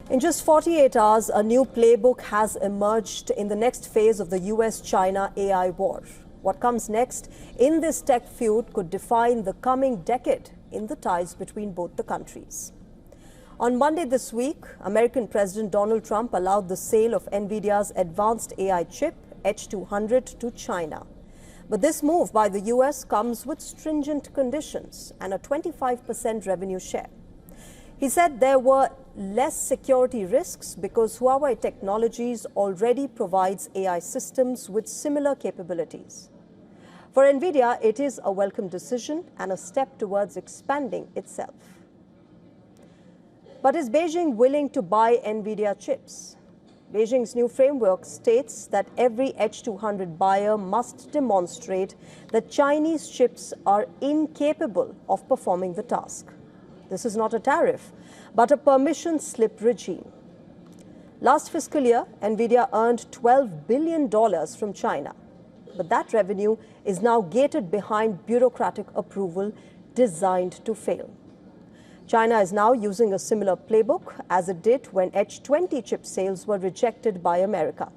In just 48 hours, a new playbook has emerged in the next phase of the US-China AI war. What comes next in this tech feud could define the coming decade in the ties between both the countries. On Monday this week, American President Donald Trump allowed the sale of Nvidia's advanced AI chip, H200, to China. But this move by the US comes with stringent conditions and a 25% revenue share. He said there were less security risks because Huawei Technologies already provides AI systems with similar capabilities. For Nvidia, it is a welcome decision and a step towards expanding itself. But is Beijing willing to buy Nvidia chips? Beijing's new framework states that every H200 buyer must demonstrate that Chinese chips are incapable of performing the task. This is not a tariff, but a permission slip regime. Last fiscal year, Nvidia earned $12 billion from China. But that revenue is now gated behind bureaucratic approval designed to fail. China is now using a similar playbook as it did when H20 chip sales were rejected by America.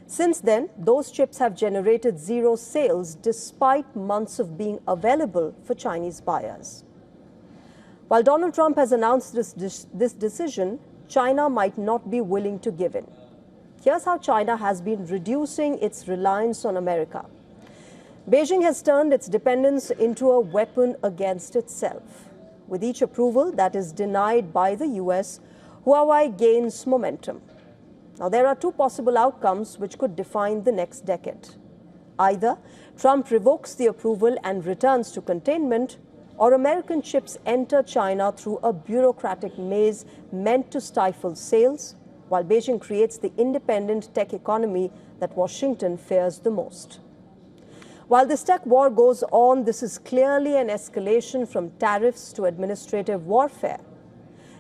Since then, those chips have generated zero sales despite months of being available for Chinese buyers. While Donald Trump has announced this decision, China might not be willing to give in. Here's how China has been reducing its reliance on America. Beijing has turned its dependence into a weapon against itself. With each approval that is denied by the US, Huawei gains momentum. Now, there are two possible outcomes which could define the next decade. Either Trump revokes the approval and returns to containment, or American chips enter China through a bureaucratic maze meant to stifle sales, while Beijing creates the independent tech economy that Washington fears the most. While this tech war goes on, this is clearly an escalation from tariffs to administrative warfare.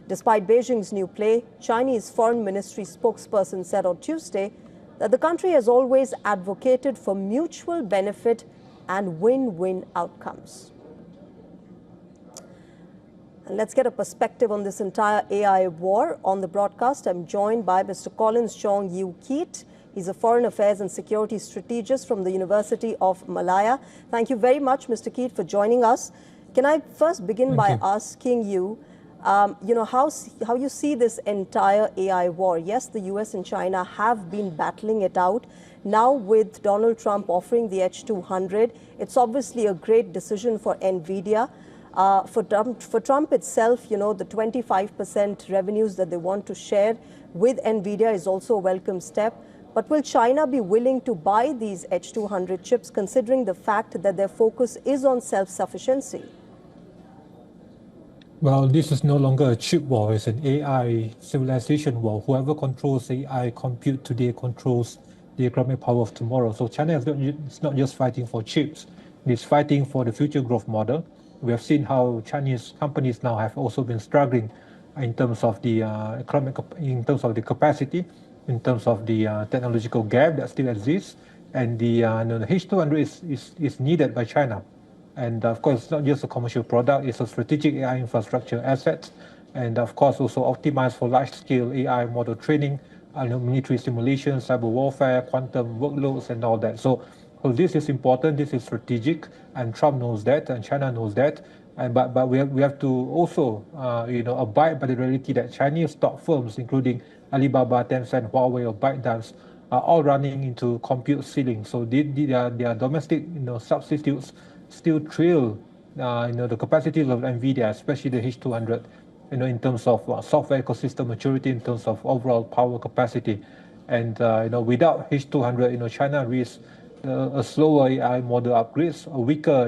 Despite Beijing's new play, Chinese Foreign Ministry spokesperson said on Tuesday that the country has always advocated for mutual benefit and win-win outcomes. And let's get a perspective on this entire AI war. On the broadcast, I'm joined by Mr. Collins Chong Yu Keat. He's a foreign affairs and security strategist from the University of Malaya. Thank you very much, Mr. Keat, for joining us. Can I first begin by asking you, how you see this entire AI war? Yes, the US and China have been battling it out. Now with Donald Trump offering the H200, it's obviously a great decision for Nvidia. For Trump itself, the 25% revenues that they want to share with Nvidia is also a welcome step. But will China be willing to buy these H200 chips, considering the fact that their focus is on self-sufficiency? Well, this is no longer a chip war, it's an AI civilization war. Whoever controls AI compute today controls the economic power of tomorrow. So China is not just fighting for chips, it's fighting for the future growth model. We have seen how Chinese companies now have also been struggling in terms of the in terms of the capacity, in terms of the technological gap that still exists, and the H200 is needed by China. And of course, it's not just a commercial product, it's a strategic AI infrastructure asset, and of course also optimized for large-scale AI model training, military simulations, cyber warfare, quantum workloads, and all that. So this is important, this is strategic, and Trump knows that, and China knows that. But we have to also abide by the reality that Chinese top firms, including Alibaba, Tencent, Huawei, or ByteDance, are all running into compute ceiling. So their domestic substitutes still trail the capacities of Nvidia, especially the H200, in terms of software ecosystem maturity, in terms of overall power capacity. And without H200, China risks a slower AI model upgrades, a weaker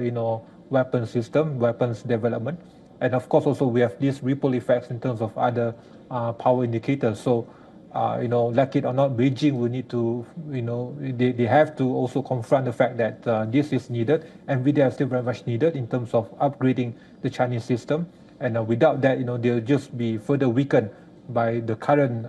weapons system, weapons development, and of course also we have these ripple effects in terms of other power indicators. So like it or not, Beijing will need to, they have to also confront the fact that this is needed. Nvidia is still very much needed in terms of upgrading the Chinese system, and without that, they'll just be further weakened by the current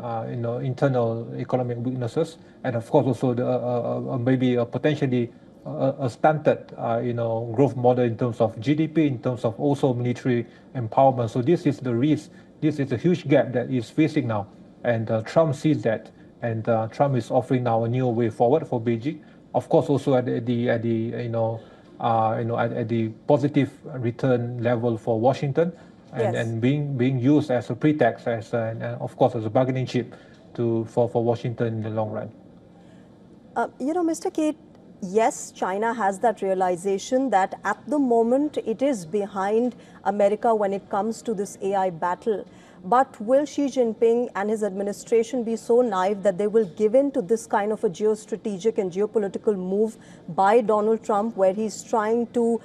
internal economic weaknesses, and of course also the maybe a potentially a stunted growth model in terms of GDP, in terms of also military empowerment. So this is the risk This is a huge gap that is facing now, and Trump sees that, and Trump is offering now a new way forward for Beijing. Of course, also at the at the positive return level for Washington, Yes. and being used as a pretext, and of course as a bargaining chip for Washington in the long run. Mr. Kate, yes, China has that realization that at the moment it is behind America when it comes to this AI battle. But will Xi Jinping and his administration be so naive that they will give in to this kind of a geostrategic and geopolitical move by Donald Trump, where he's trying to,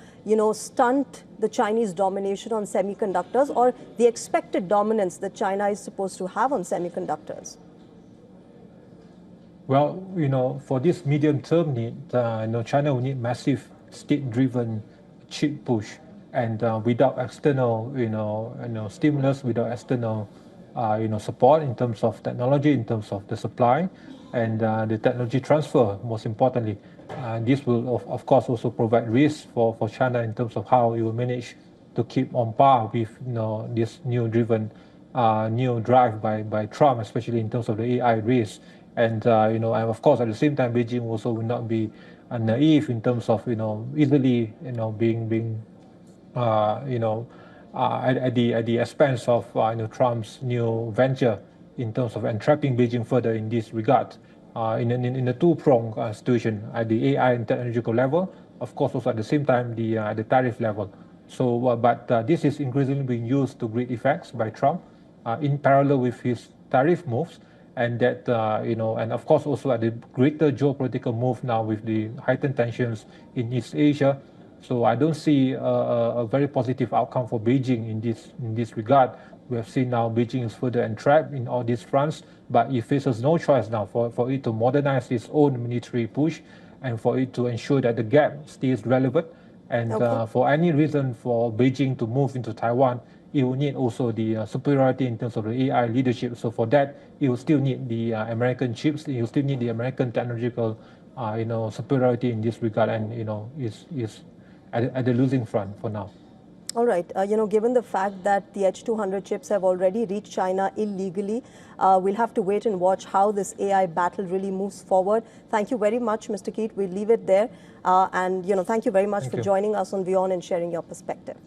stunt the Chinese domination on semiconductors, or the expected dominance that China is supposed to have on semiconductors? Well, for this medium-term need, China will need massive state-driven chip push, and without external, stimulus, without external, support in terms of technology, in terms of the supply, and the technology transfer. Most importantly, this will, of course, also provide risk for China in terms of how it will manage to keep on par with, this new drive by Trump, especially in terms of the AI race. And and of course, at the same time, Beijing also will not be naive in terms of easily being at the expense of Trump's new venture in terms of entrapping Beijing further in this regard. In a two-pronged situation at the AI and technological level, of course, also at the same time the tariff level. So, but this is increasingly being used to great effects by Trump in parallel with his tariff moves. And that, and of course also at the greater geopolitical move now with the heightened tensions in East Asia. So I don't see a very positive outcome for Beijing in this regard. We have seen now Beijing is further entrapped in all these fronts, but it faces no choice now for it to modernize its own military push and for it to ensure that the gap stays relevant. And for any reason for Beijing to move into Taiwan, it will need also the superiority in terms of the AI leadership. So for that, it will still need the American chips. It will still need the American technological, superiority in this regard, and is at the losing front for now. All right. Given the fact that the H200 chips have already reached China illegally, we'll have to wait and watch how this AI battle really moves forward. Thank you very much, Mr. Keat. We'll leave it there. And thank you very much for joining us on WION and sharing your perspective.